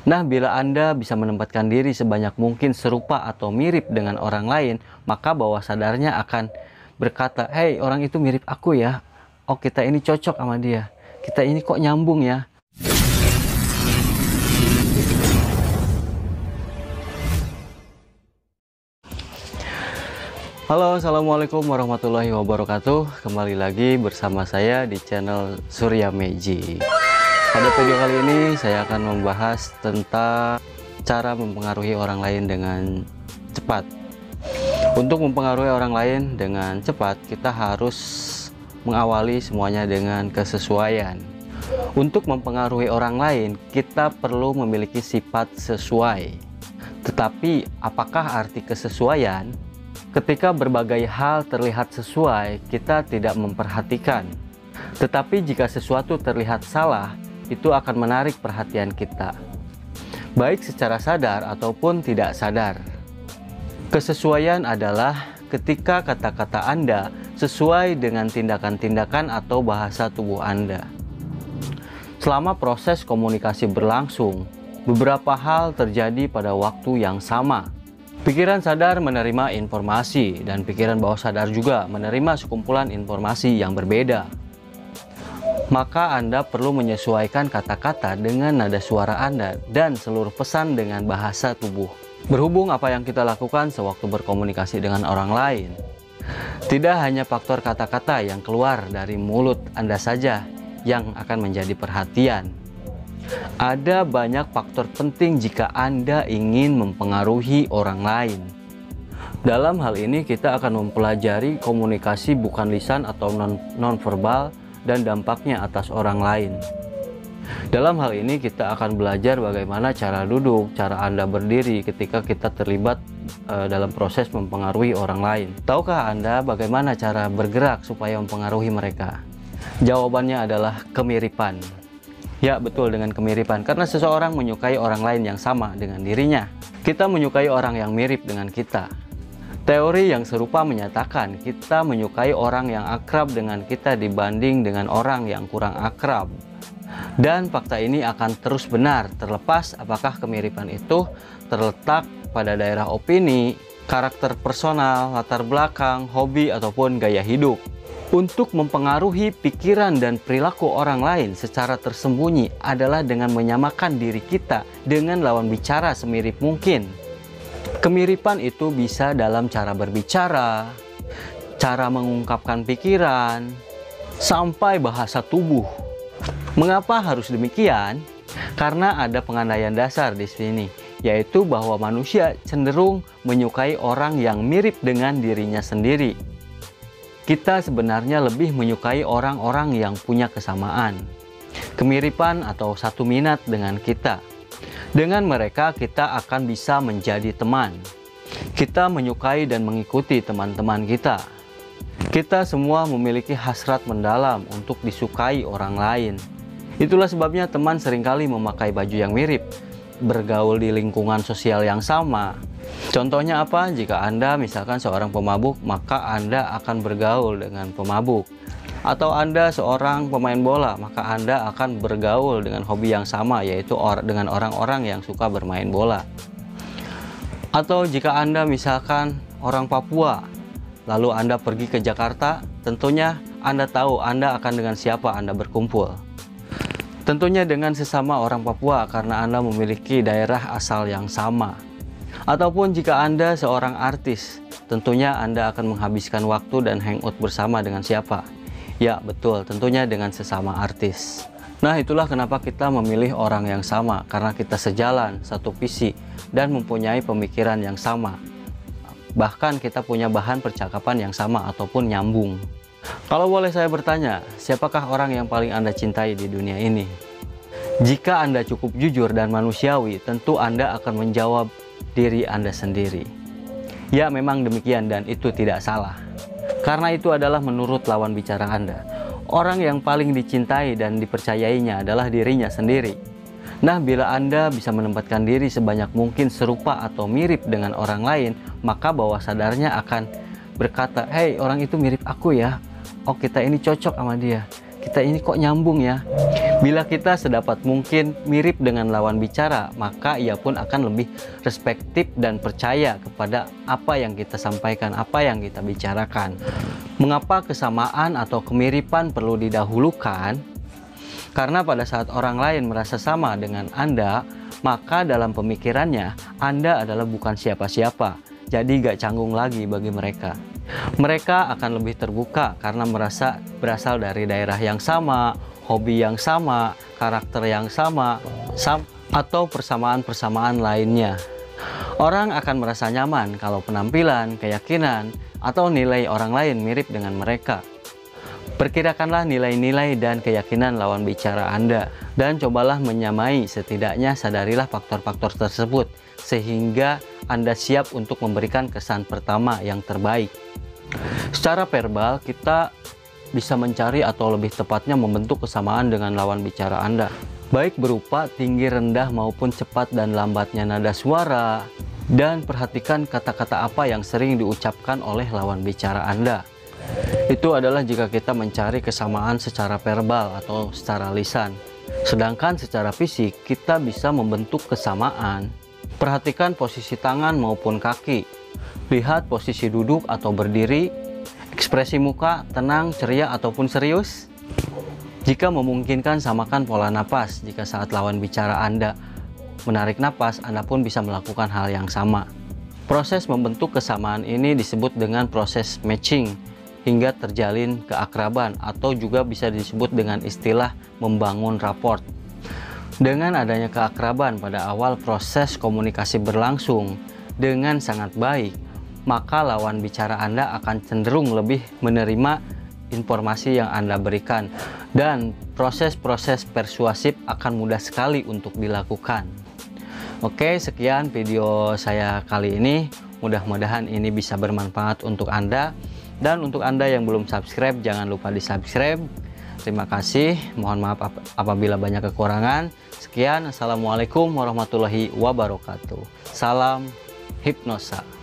Nah, bila Anda bisa menempatkan diri sebanyak mungkin serupa atau mirip dengan orang lain, maka bawah sadarnya akan berkata, "Hei, orang itu mirip aku ya. Oh, kita ini cocok sama dia. Kita ini kok nyambung ya." Halo, assalamualaikum warahmatullahi wabarakatuh. Kembali lagi bersama saya di channel Surya Magic. Pada video kali ini saya akan membahas tentang cara mempengaruhi orang lain dengan cepat. Untuk mempengaruhi orang lain dengan cepat, kita harus mengawali semuanya dengan kesesuaian. Untuk mempengaruhi orang lain, kita perlu memiliki sifat sesuai. Tetapi, apakah arti kesesuaian? Ketika berbagai hal terlihat sesuai, kita tidak memperhatikan. Tetapi jika sesuatu terlihat salah, itu akan menarik perhatian kita, baik secara sadar ataupun tidak sadar. Kesesuaian adalah ketika kata-kata Anda sesuai dengan tindakan-tindakan atau bahasa tubuh Anda. Selama proses komunikasi berlangsung, beberapa hal terjadi pada waktu yang sama. Pikiran sadar menerima informasi, dan pikiran bawah sadar juga menerima sekumpulan informasi yang berbeda. Maka Anda perlu menyesuaikan kata-kata dengan nada suara Anda dan seluruh pesan dengan bahasa tubuh. Berhubung apa yang kita lakukan sewaktu berkomunikasi dengan orang lain, tidak hanya faktor kata-kata yang keluar dari mulut Anda saja yang akan menjadi perhatian. Ada banyak faktor penting jika Anda ingin mempengaruhi orang lain. Dalam hal ini kita akan mempelajari komunikasi bukan lisan atau non-verbal dan dampaknya atas orang lain. Dalam hal ini kita akan belajar bagaimana cara duduk, cara Anda berdiri ketika kita terlibat dalam proses mempengaruhi orang lain. Tahukah Anda bagaimana cara bergerak supaya mempengaruhi mereka? Jawabannya adalah kemiripan. Ya, betul, dengan kemiripan. Karena seseorang menyukai orang lain yang sama dengan dirinya. Kita menyukai orang yang mirip dengan kita. Teori yang serupa menyatakan kita menyukai orang yang akrab dengan kita dibanding dengan orang yang kurang akrab. Dan fakta ini akan terus benar terlepas apakah kemiripan itu terletak pada daerah opini, karakter personal, latar belakang, hobi, ataupun gaya hidup. Untuk mempengaruhi pikiran dan perilaku orang lain secara tersembunyi adalah dengan menyamakan diri kita dengan lawan bicara semirip mungkin. Kemiripan itu bisa dalam cara berbicara, cara mengungkapkan pikiran, sampai bahasa tubuh. Mengapa harus demikian? Karena ada pengandaian dasar di sini, yaitu bahwa manusia cenderung menyukai orang yang mirip dengan dirinya sendiri. Kita sebenarnya lebih menyukai orang-orang yang punya kesamaan, kemiripan atau satu minat dengan kita. Dengan mereka kita akan bisa menjadi teman. Kita menyukai dan mengikuti teman-teman kita. Kita semua memiliki hasrat mendalam untuk disukai orang lain. Itulah sebabnya teman seringkali memakai baju yang mirip, bergaul di lingkungan sosial yang sama. Contohnya apa? Jika Anda misalkan seorang pemabuk, maka Anda akan bergaul dengan pemabuk. Atau Anda seorang pemain bola, maka Anda akan bergaul dengan hobi yang sama, yaitu dengan orang-orang yang suka bermain bola. Atau jika Anda misalkan orang Papua, lalu Anda pergi ke Jakarta, tentunya Anda tahu Anda akan dengan siapa Anda berkumpul. Tentunya dengan sesama orang Papua, karena Anda memiliki daerah asal yang sama. Ataupun jika Anda seorang artis, tentunya Anda akan menghabiskan waktu dan hangout bersama dengan siapa? Ya, betul, tentunya dengan sesama artis. Nah, itulah kenapa kita memilih orang yang sama, karena kita sejalan, satu visi, dan mempunyai pemikiran yang sama. Bahkan kita punya bahan percakapan yang sama ataupun nyambung. Kalau boleh saya bertanya, siapakah orang yang paling Anda cintai di dunia ini? Jika Anda cukup jujur dan manusiawi, tentu Anda akan menjawab diri Anda sendiri. Ya, memang demikian, dan itu tidak salah. Karena itu adalah menurut lawan bicara Anda. Orang yang paling dicintai dan dipercayainya adalah dirinya sendiri. Nah, bila Anda bisa menempatkan diri sebanyak mungkin serupa atau mirip dengan orang lain, maka bawah sadarnya akan berkata, "Hei, orang itu mirip aku ya. Oh, kita ini cocok sama dia. Kita ini kok nyambung ya." Bila kita sedapat mungkin mirip dengan lawan bicara, maka ia pun akan lebih respektif dan percaya kepada apa yang kita sampaikan, apa yang kita bicarakan. Mengapa kesamaan atau kemiripan perlu didahulukan? Karena pada saat orang lain merasa sama dengan Anda, maka dalam pemikirannya Anda adalah bukan siapa-siapa, jadi gak canggung lagi bagi mereka. Mereka akan lebih terbuka karena merasa berasal dari daerah yang sama, hobi yang sama, karakter yang sama, atau persamaan-persamaan lainnya. Orang akan merasa nyaman kalau penampilan, keyakinan, atau nilai orang lain mirip dengan mereka. Perkirakanlah nilai-nilai dan keyakinan lawan bicara Anda, dan cobalah menyamai, setidaknya sadarilah faktor-faktor tersebut, sehingga Anda siap untuk memberikan kesan pertama yang terbaik. Secara verbal, kita bisa mencari atau lebih tepatnya membentuk kesamaan dengan lawan bicara Anda, baik berupa tinggi rendah maupun cepat dan lambatnya nada suara, dan perhatikan kata-kata apa yang sering diucapkan oleh lawan bicara Anda. Itu adalah jika kita mencari kesamaan secara verbal atau secara lisan. Sedangkan secara fisik kita bisa membentuk kesamaan. Perhatikan posisi tangan maupun kaki. Lihat posisi duduk atau berdiri. Ekspresi muka tenang, ceria ataupun serius. Jika memungkinkan, samakan pola napas. Jika saat lawan bicara Anda menarik napas, Anda pun bisa melakukan hal yang sama. Proses membentuk kesamaan ini disebut dengan proses matching hingga terjalin keakraban, atau juga bisa disebut dengan istilah membangun rapport. Dengan adanya keakraban pada awal proses komunikasi berlangsung dengan sangat baik, maka lawan bicara Anda akan cenderung lebih menerima informasi yang Anda berikan, dan proses-proses persuasif akan mudah sekali untuk dilakukan. Oke, sekian video saya kali ini. Mudah-mudahan ini bisa bermanfaat untuk Anda, dan untuk Anda yang belum subscribe, jangan lupa di subscribe. Terima kasih, mohon maaf apabila banyak kekurangan. Sekian, assalamualaikum warahmatullahi wabarakatuh. Salam hipnosa.